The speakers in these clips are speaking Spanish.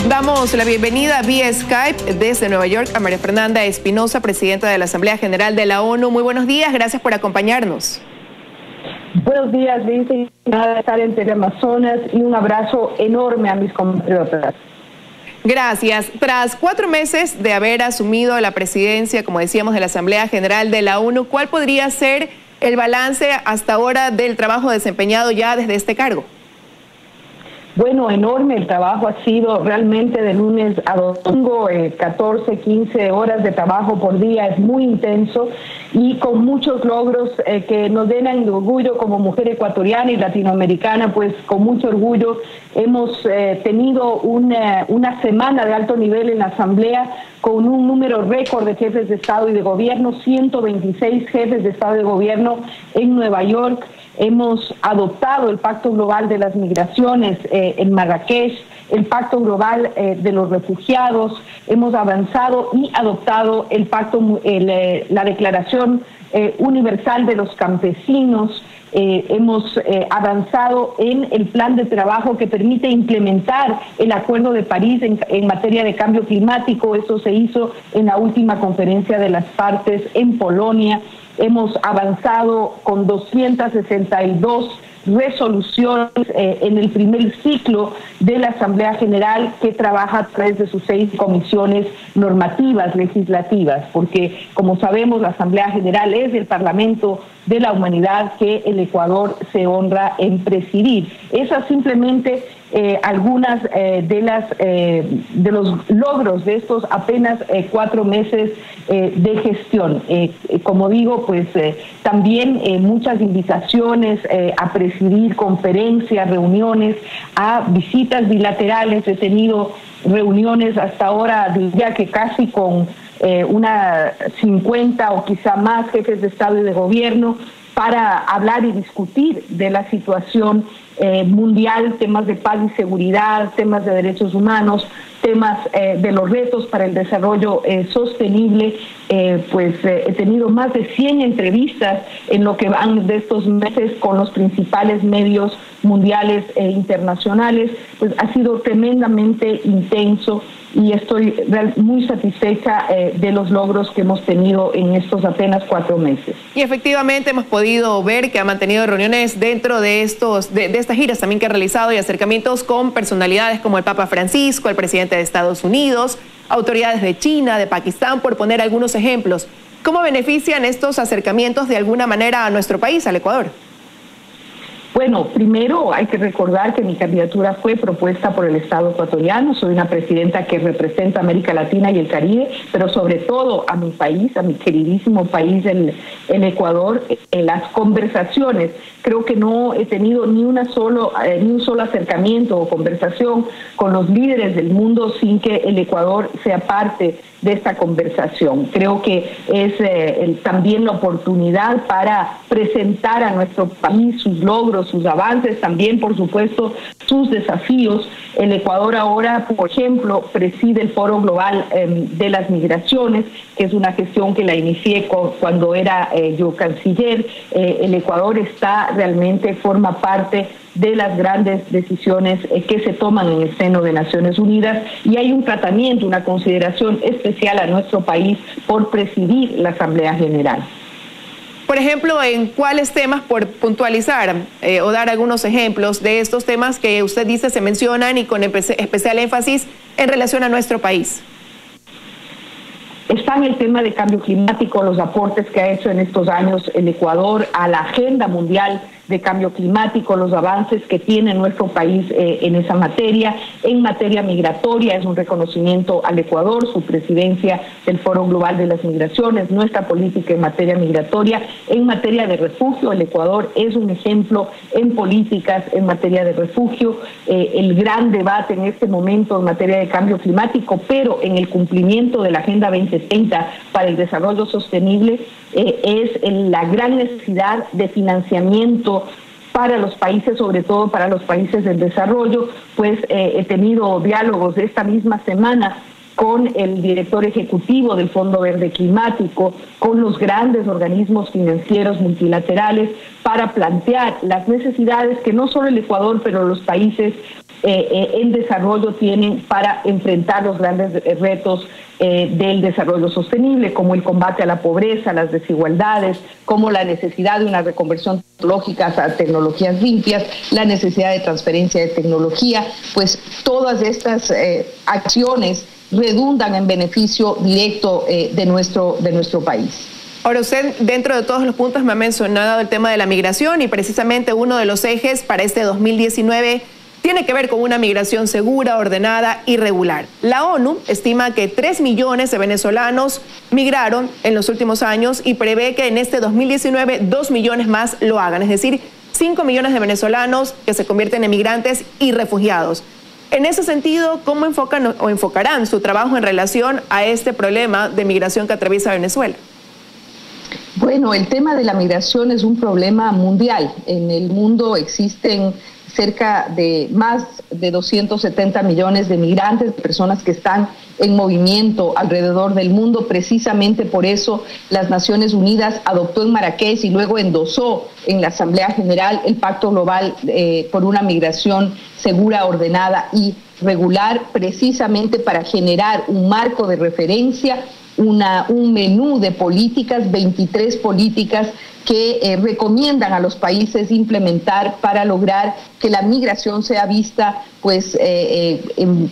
Damos la bienvenida vía Skype desde Nueva York a María Fernanda Espinosa, presidenta de la Asamblea General de la ONU. Muy buenos días, gracias por acompañarnos. Buenos días, Liz, de estar en Teleamazonas y un abrazo enorme a mis compatriotas. Gracias. Tras 4 meses de haber asumido la presidencia, como decíamos, de la Asamblea General de la ONU, ¿cuál podría ser el balance hasta ahora del trabajo desempeñado ya desde este cargo? Bueno, enorme. El trabajo ha sido realmente de lunes a domingo, 14, 15 horas de trabajo por día. Es muy intenso y con muchos logros que nos llenan de orgullo como mujer ecuatoriana y latinoamericana. Pues con mucho orgullo hemos tenido una semana de alto nivel en la Asamblea con un número récord de jefes de Estado y de Gobierno, 126 jefes de Estado y de Gobierno en Nueva York. Hemos adoptado el Pacto Global de las Migraciones en Marrakech, el Pacto Global de los Refugiados. Hemos avanzado y adoptado el pacto, la Declaración Universal de los Campesinos. Hemos avanzado en el plan de trabajo que permite implementar el Acuerdo de París en materia de cambio climático. Eso se hizo en la última conferencia de las partes en Polonia. Hemos avanzado con 262 resoluciones en el primer ciclo de la Asamblea General, que trabaja a través de sus 6 comisiones normativas legislativas, porque como sabemos la Asamblea General es el Parlamento de la humanidad que el Ecuador se honra en presidir. Esas simplemente algunas de los logros de estos apenas 4 meses de gestión. Como digo, pues también muchas invitaciones a presidir conferencias, reuniones, a visitas bilaterales. He tenido reuniones hasta ahora, diría que casi con una 50 o quizá más jefes de Estado y de Gobierno para hablar y discutir de la situación mundial, temas de paz y seguridad, temas de derechos humanos, temas de los retos para el desarrollo sostenible. He tenido más de 100 entrevistas en lo que van de estos meses con los principales medios mundiales e internacionales. Pues ha sido tremendamente intenso y estoy muy satisfecha de los logros que hemos tenido en estos apenas 4 meses. Y efectivamente hemos podido ver que ha mantenido reuniones dentro de estas giras también que ha realizado y acercamientos con personalidades como el Papa Francisco, el presidente de Estados Unidos, autoridades de China, de Pakistán, por poner algunos ejemplos. ¿Cómo benefician estos acercamientos de alguna manera a nuestro país, al Ecuador? Bueno, primero hay que recordar que mi candidatura fue propuesta por el Estado ecuatoriano. Soy una presidenta que representa a América Latina y el Caribe, pero sobre todo a mi país, a mi queridísimo país, el Ecuador. En las conversaciones, creo que no he tenido ni un solo acercamiento o conversación con los líderes del mundo sin que el Ecuador sea parte de esta conversación. Creo que es también la oportunidad para presentar a nuestro país sus logros, sus avances, también por supuesto sus desafíos. El Ecuador ahora, por ejemplo, preside el Foro Global de las Migraciones, que es una gestión que la inicié cuando era yo canciller. El Ecuador forma parte de las grandes decisiones que se toman en el seno de Naciones Unidas, y hay un tratamiento, una consideración especial a nuestro país por presidir la Asamblea General. Por ejemplo, ¿en cuáles temas, por puntualizar o dar algunos ejemplos de estos temas que usted dice se mencionan y con especial énfasis en relación a nuestro país? Está en el tema de cambio climático, los aportes que ha hecho en estos años el Ecuador a la agenda mundial de cambio climático, los avances que tiene nuestro país en esa materia. En materia migratoria es un reconocimiento al Ecuador, su presidencia del Foro Global de las Migraciones, nuestra política en materia migratoria. En materia de refugio, el Ecuador es un ejemplo en políticas en materia de refugio. El gran debate en este momento en materia de cambio climático, pero en el cumplimiento de la Agenda 2030 para el desarrollo sostenible, es la gran necesidad de financiamiento para los países, sobre todo para los países del desarrollo. Pues he tenido diálogos de esta misma semana con el director ejecutivo del Fondo Verde Climático, con los grandes organismos financieros multilaterales, para plantear las necesidades que no solo el Ecuador, pero los países en desarrollo tienen para enfrentar los grandes retos del desarrollo sostenible, como el combate a la pobreza, las desigualdades, como la necesidad de una reconversión tecnológica a tecnologías limpias, la necesidad de transferencia de tecnología. Pues todas estas acciones redundan en beneficio directo de nuestro país. Ahora, usted dentro de todos los puntos me ha mencionado el tema de la migración, y precisamente uno de los ejes para este 2019 tiene que ver con una migración segura, ordenada y regular. La ONU estima que 3 millones de venezolanos migraron en los últimos años y prevé que en este 2019 2 millones más lo hagan, es decir, 5 millones de venezolanos que se convierten en migrantes y refugiados. En ese sentido, ¿cómo enfocan o enfocarán su trabajo en relación a este problema de migración que atraviesa Venezuela? Bueno, el tema de la migración es un problema mundial. En el mundo existen cerca de más de 270 millones de migrantes, de personas que están en movimiento alrededor del mundo. Precisamente por eso las Naciones Unidas adoptó en Marrakech y luego endosó en la Asamblea General el Pacto Global por una migración segura, ordenada y regular, precisamente para generar un marco de referencia, un menú de políticas, 23 políticas que recomiendan a los países implementar para lograr que la migración sea vista pues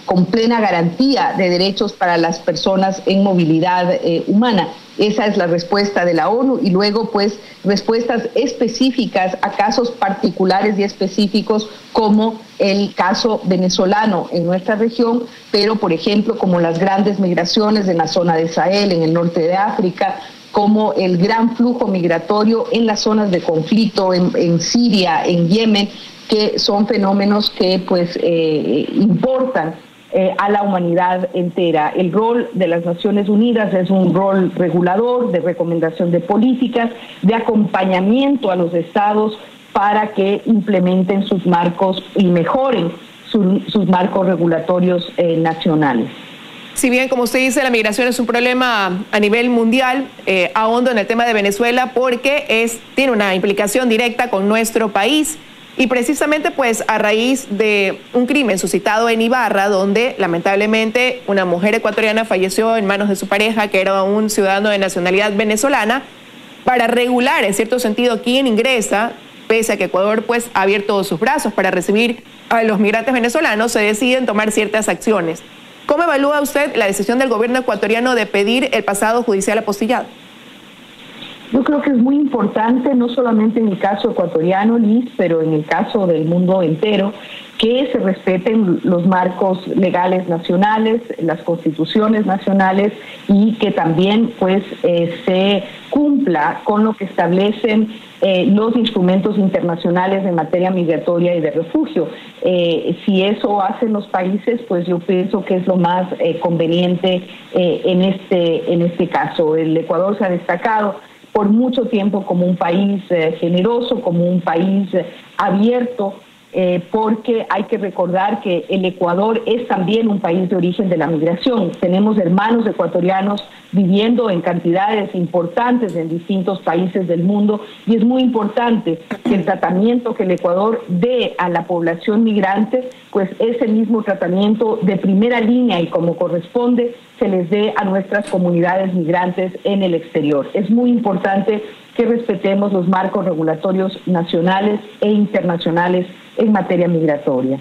con plena garantía de derechos para las personas en movilidad humana. Esa es la respuesta de la ONU, y luego pues respuestas específicas a casos particulares y específicos, como el caso venezolano en nuestra región, pero por ejemplo como las grandes migraciones en la zona del Sahel, en el norte de África, como el gran flujo migratorio en las zonas de conflicto en Siria, en Yemen, que son fenómenos que pues importan a la humanidad entera. El rol de las Naciones Unidas es un rol regulador, de recomendación de políticas, de acompañamiento a los estados para que implementen sus marcos y mejoren sus marcos regulatorios nacionales. Si bien, como usted dice, la migración es un problema a nivel mundial, ahondo en el tema de Venezuela porque tiene una implicación directa con nuestro país, y precisamente pues a raíz de un crimen suscitado en Ibarra, donde lamentablemente una mujer ecuatoriana falleció en manos de su pareja, que era un ciudadano de nacionalidad venezolana. Para regular en cierto sentido quién ingresa, pese a que Ecuador pues ha abierto sus brazos para recibir a los migrantes venezolanos, se deciden tomar ciertas acciones. ¿Cómo evalúa usted la decisión del gobierno ecuatoriano de pedir el pasado judicial apostillado? Yo creo que es muy importante, no solamente en el caso ecuatoriano, Liz, pero en el caso del mundo entero, que se respeten los marcos legales nacionales, las constituciones nacionales, y que también pues se cumpla con lo que establecen los instrumentos internacionales en materia migratoria y de refugio. Si eso hacen los países, pues yo pienso que es lo más conveniente en este caso. El Ecuador se ha destacado por mucho tiempo como un país generoso, como un país abierto, porque hay que recordar que el Ecuador es también un país de origen de la migración. Tenemos hermanos ecuatorianos viviendo en cantidades importantes en distintos países del mundo, y es muy importante que el tratamiento que el Ecuador dé a la población migrante, pues ese mismo tratamiento de primera línea y como corresponde se les dé a nuestras comunidades migrantes en el exterior. Es muy importante que respetemos los marcos regulatorios nacionales e internacionales en materia migratoria.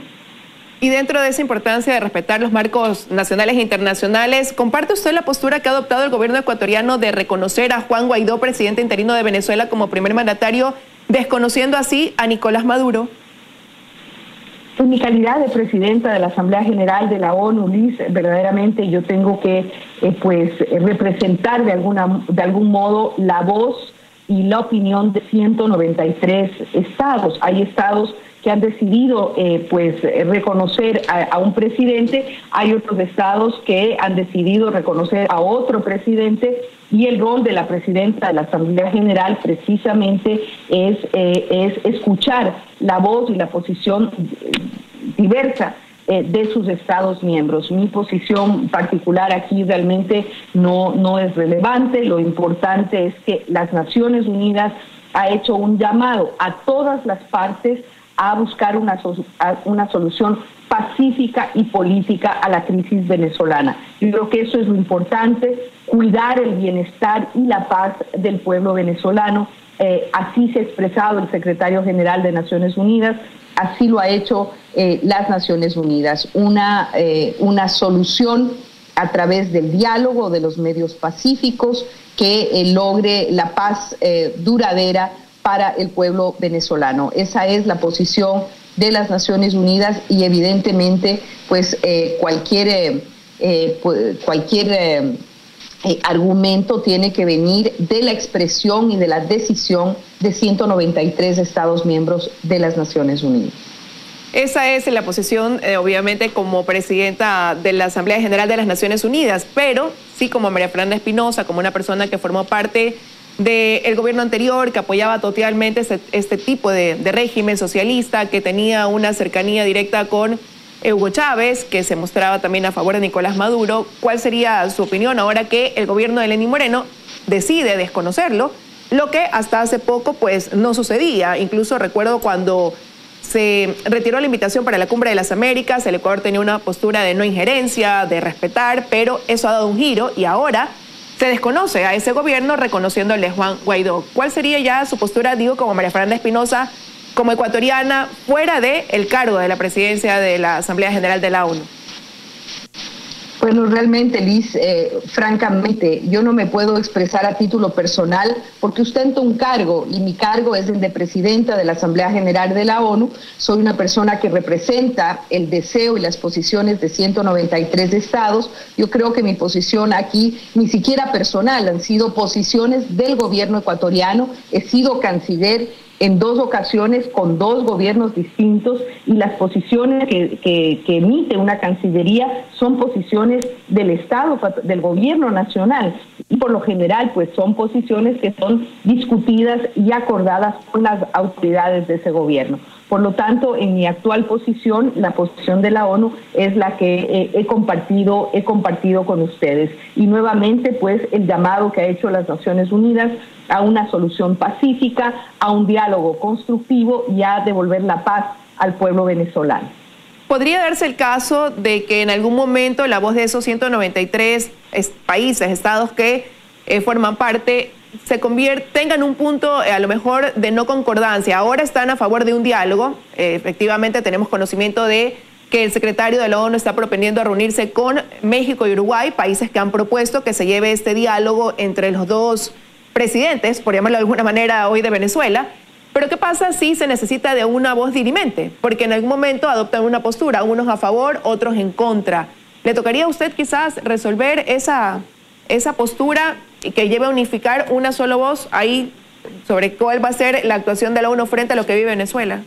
Y dentro de esa importancia de respetar los marcos nacionales e internacionales, ¿comparte usted la postura que ha adoptado el gobierno ecuatoriano de reconocer a Juan Guaidó, presidente interino de Venezuela, como primer mandatario, desconociendo así a Nicolás Maduro? En mi calidad de presidenta de la Asamblea General de la ONU, Liz, verdaderamente yo tengo que representar de algún modo la voz y la opinión de 193 estados. Hay estados que han decidido reconocer a un presidente, hay otros estados que han decidido reconocer a otro presidente, y el rol de la presidenta de la Asamblea General precisamente es escuchar la voz y la posición diversa de sus estados miembros. Mi posición particular aquí realmente no es relevante. Lo importante es que las Naciones Unidas ha hecho un llamado a todas las partes a buscar una solución pacífica y política a la crisis venezolana. Yo creo que eso es lo importante, cuidar el bienestar y la paz del pueblo venezolano. Así se ha expresado el secretario general de Naciones Unidas, así lo ha hecho las Naciones Unidas. Una solución a través del diálogo, de los medios pacíficos, que logre la paz duradera para el pueblo venezolano. Esa es la posición de las Naciones Unidas y evidentemente pues cualquier argumento tiene que venir de la expresión y de la decisión de 193 Estados miembros de las Naciones Unidas. Esa es la posición, obviamente, como presidenta de la Asamblea General de las Naciones Unidas, pero sí como María Fernanda Espinosa, como una persona que formó parte del gobierno anterior, que apoyaba totalmente este tipo de régimen socialista, que tenía una cercanía directa con Hugo Chávez, que se mostraba también a favor de Nicolás Maduro. ¿Cuál sería su opinión ahora que el gobierno de Lenín Moreno decide desconocerlo? Lo que hasta hace poco pues no sucedía. Incluso recuerdo cuando se retiró la invitación para la Cumbre de las Américas, el Ecuador tenía una postura de no injerencia, de respetar, pero eso ha dado un giro y ahora se desconoce a ese gobierno reconociéndole a Juan Guaidó. ¿Cuál sería ya su postura, digo, como María Fernanda Espinosa, como ecuatoriana, fuera del cargo de la presidencia de la Asamblea General de la ONU? Bueno, realmente, Liz, francamente, yo no me puedo expresar a título personal porque ostento un cargo y mi cargo es el de presidenta de la Asamblea General de la ONU. Soy una persona que representa el deseo y las posiciones de 193 estados. Yo creo que mi posición aquí, ni siquiera personal, han sido posiciones del gobierno ecuatoriano. He sido canciller en 2 ocasiones con 2 gobiernos distintos y las posiciones que emite una cancillería son posiciones del Estado, del gobierno nacional y por lo general pues son posiciones que son discutidas y acordadas con las autoridades de ese gobierno. Por lo tanto, en mi actual posición, la posición de la ONU es la que he compartido con ustedes. Y nuevamente, pues, el llamado que ha hecho las Naciones Unidas a una solución pacífica, a un diálogo constructivo y a devolver la paz al pueblo venezolano. ¿Podría darse el caso de que en algún momento la voz de esos 193 países, estados que forman parte, tengan un punto a lo mejor de no concordancia? Ahora están a favor de un diálogo. Efectivamente tenemos conocimiento de que el secretario de la ONU está propendiendo a reunirse con México y Uruguay, países que han propuesto que se lleve este diálogo entre los dos presidentes, por llamarlo de alguna manera hoy, de Venezuela. Pero ¿qué pasa si se necesita de una voz dirimente? Porque en algún momento adoptan una postura, unos a favor, otros en contra. ¿Le tocaría a usted quizás resolver esa postura y que lleve a unificar una sola voz ahí sobre cuál va a ser la actuación de la ONU frente a lo que vive Venezuela?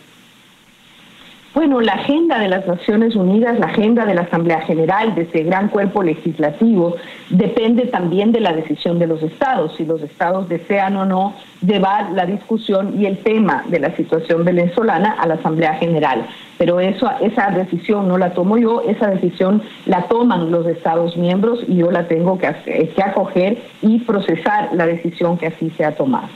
Bueno, la agenda de las Naciones Unidas, la agenda de la Asamblea General, de ese gran cuerpo legislativo, depende también de la decisión de los estados, si los estados desean o no llevar la discusión y el tema de la situación venezolana a la Asamblea General. Pero esa decisión no la tomo yo, esa decisión la toman los estados miembros y yo la tengo que acoger y procesar la decisión que así se ha tomado.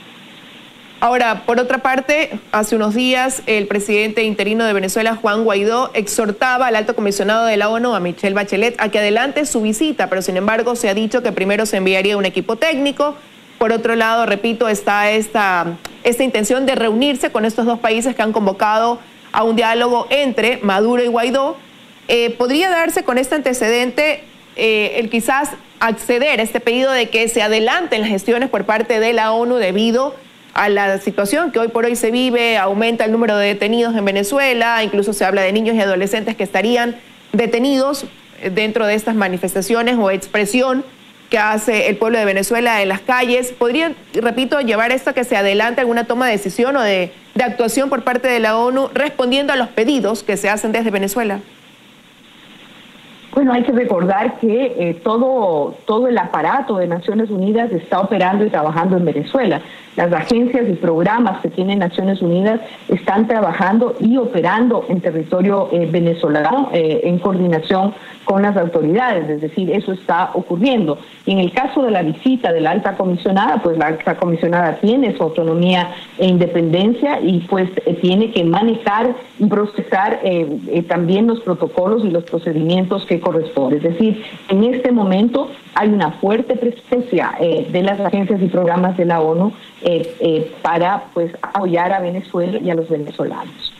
Ahora, por otra parte, hace unos días el presidente interino de Venezuela, Juan Guaidó, exhortaba al alto comisionado de la ONU, a Michelle Bachelet, a que adelante su visita, pero sin embargo se ha dicho que primero se enviaría un equipo técnico. Por otro lado, repito, está esta intención de reunirse con estos dos países que han convocado a un diálogo entre Maduro y Guaidó. ¿Podría darse con este antecedente el quizás acceder a este pedido de que se adelanten las gestiones por parte de la ONU debido a la situación que hoy por hoy se vive? Aumenta el número de detenidos en Venezuela, incluso se habla de niños y adolescentes que estarían detenidos dentro de estas manifestaciones o expresión que hace el pueblo de Venezuela en las calles. ¿Podría, repito, llevar esto a que se adelante alguna toma de decisión o de actuación por parte de la ONU respondiendo a los pedidos que se hacen desde Venezuela? Bueno, hay que recordar que todo el aparato de Naciones Unidas está operando y trabajando en Venezuela. Las agencias y programas que tiene Naciones Unidas están trabajando y operando en territorio venezolano en coordinación con las autoridades, es decir, eso está ocurriendo. Y en el caso de la visita de la alta comisionada, pues la alta comisionada tiene su autonomía e independencia y pues tiene que manejar y procesar también los protocolos y los procedimientos que corresponden. Es decir, en este momento hay una fuerte presencia de las agencias y programas de la ONU para pues apoyar a Venezuela y a los venezolanos.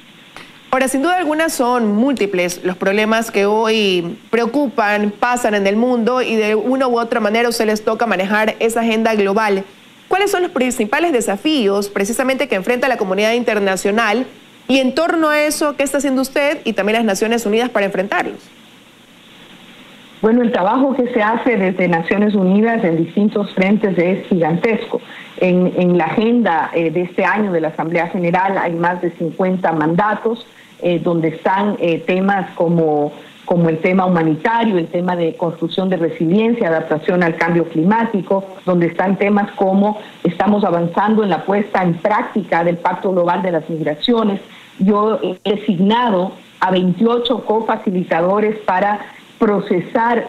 Ahora, sin duda alguna son múltiples los problemas que hoy preocupan, pasan en el mundo y de una u otra manera a ustedes les toca manejar esa agenda global. ¿Cuáles son los principales desafíos precisamente que enfrenta la comunidad internacional y en torno a eso, qué está haciendo usted y también las Naciones Unidas para enfrentarlos? Bueno, el trabajo que se hace desde Naciones Unidas en distintos frentes es gigantesco. En la agenda de este año de la Asamblea General hay más de 50 mandatos donde están temas como el tema humanitario, el tema de construcción de resiliencia, adaptación al cambio climático, donde están temas como estamos avanzando en la puesta en práctica del Pacto Global de las Migraciones. Yo he designado a 28 cofacilitadores para procesar,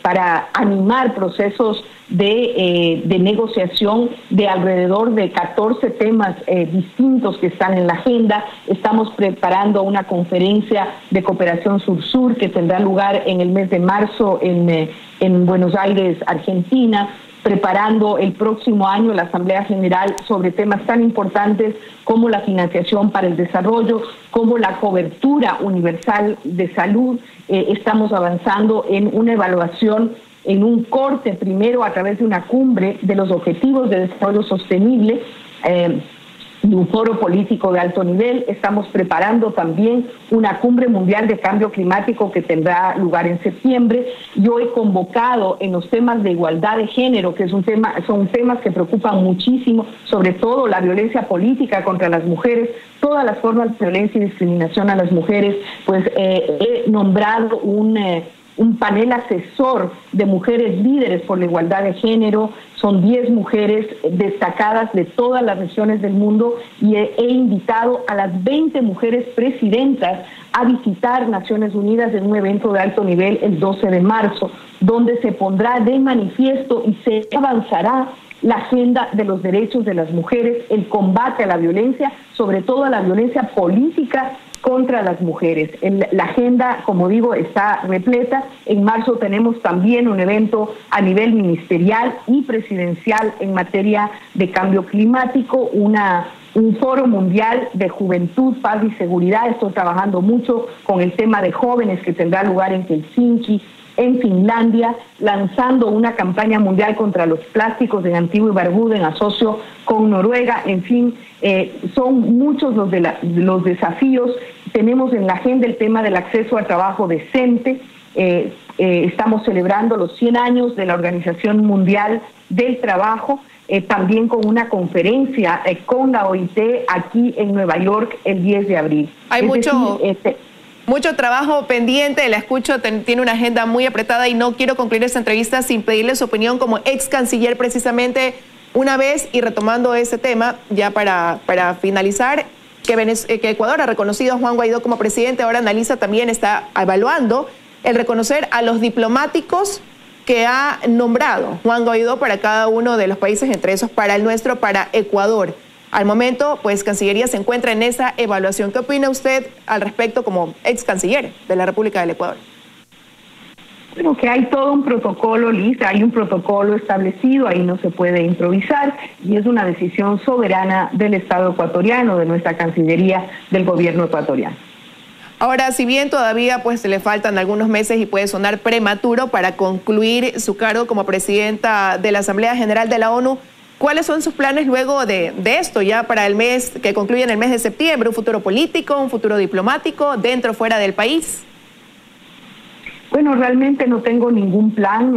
para animar procesos de negociación de alrededor de 14 temas distintos que están en la agenda. Estamos preparando una conferencia de cooperación sur-sur que tendrá lugar en el mes de marzo en Buenos Aires, Argentina, preparando el próximo año la Asamblea General sobre temas tan importantes como la financiación para el desarrollo, como la cobertura universal de salud. Estamos avanzando en una evaluación, en un corte primero a través de una cumbre de los objetivos de desarrollo sostenible, de un foro político de alto nivel. Estamos preparando también una cumbre mundial de cambio climático que tendrá lugar en septiembre. Yo he convocado en los temas de igualdad de género, que son temas que preocupan muchísimo, sobre todo la violencia política contra las mujeres, todas las formas de violencia y discriminación a las mujeres, pues he nombrado un panel asesor de mujeres líderes por la igualdad de género. Son 10 mujeres destacadas de todas las regiones del mundo y he invitado a las 20 mujeres presidentas a visitar Naciones Unidas en un evento de alto nivel el 12 de marzo, donde se pondrá de manifiesto y se avanzará la agenda de los derechos de las mujeres, el combate a la violencia, sobre todo a la violencia política contra las mujeres. La agenda, como digo, está repleta. En marzo tenemos también un evento a nivel ministerial y presidencial en materia de cambio climático, un foro mundial de juventud, paz y seguridad. Estoy trabajando mucho con el tema de jóvenes que tendrá lugar en Helsinki, en Finlandia, lanzando una campaña mundial contra los plásticos en Antigua y Barbuda en asocio con Noruega. En fin, son muchos los desafíos. Tenemos en la agenda el tema del acceso al trabajo decente. Estamos celebrando los 100 años de la Organización Mundial del Trabajo, también con una conferencia con la OIT aquí en Nueva York el 10 de abril. Hay mucho trabajo pendiente, la escucho, tiene una agenda muy apretada y no quiero concluir esta entrevista sin pedirle su opinión como ex canciller precisamente una vez y retomando ese tema ya para finalizar, que Ecuador ha reconocido a Juan Guaidó como presidente, ahora analiza también, está evaluando el reconocer a los diplomáticos que ha nombrado Juan Guaidó para cada uno de los países, entre esos para el nuestro, para Ecuador. Al momento, pues, Cancillería se encuentra en esa evaluación. ¿Qué opina usted al respecto como ex canciller de la República del Ecuador? Bueno, que hay todo un protocolo, Liz, hay un protocolo establecido, ahí no se puede improvisar y es una decisión soberana del Estado ecuatoriano, de nuestra Cancillería, del gobierno ecuatoriano. Ahora, si bien todavía pues le faltan algunos meses y puede sonar prematuro para concluir su cargo como presidenta de la Asamblea General de la ONU, ¿cuáles son sus planes luego de esto, ya para el mes que concluye en el mes de septiembre? ¿Un futuro político, un futuro diplomático, dentro o fuera del país? Bueno, realmente no tengo ningún plan,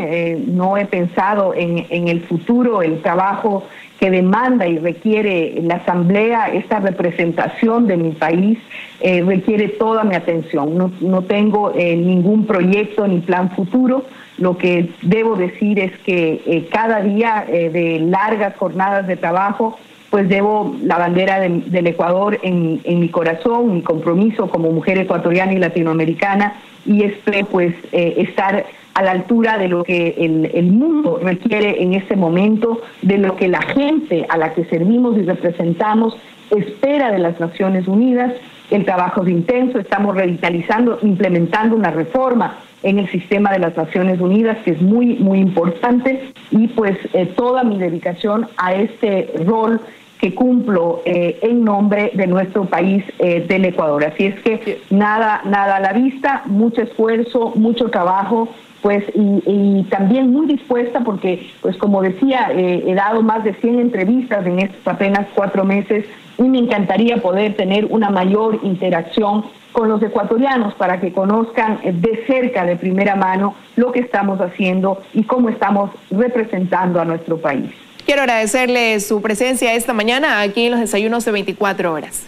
no he pensado en el futuro. El trabajo que demanda y requiere la Asamblea, esta representación de mi país, requiere toda mi atención. No tengo ningún proyecto ni plan futuro. Lo que debo decir es que cada día de largas jornadas de trabajo, pues llevo la bandera del Ecuador en mi corazón, mi compromiso como mujer ecuatoriana y latinoamericana, y pues estar a la altura de lo que el mundo requiere en este momento, de lo que la gente a la que servimos y representamos espera de las Naciones Unidas. El trabajo es intenso, estamos revitalizando, implementando una reforma en el sistema de las Naciones Unidas, que es muy, muy importante, y pues toda mi dedicación a este rol que cumplo en nombre de nuestro país, del Ecuador. Así es que nada a la vista, mucho esfuerzo, mucho trabajo, pues y también muy dispuesta porque, pues como decía, he dado más de 100 entrevistas en estos apenas 4 meses y me encantaría poder tener una mayor interacción con los ecuatorianos para que conozcan de cerca, de primera mano, lo que estamos haciendo y cómo estamos representando a nuestro país. Quiero agradecerle su presencia esta mañana aquí en los desayunos de 24 horas.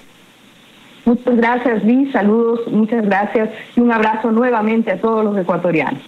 Muchas gracias, Liz. Saludos, muchas gracias y un abrazo nuevamente a todos los ecuatorianos.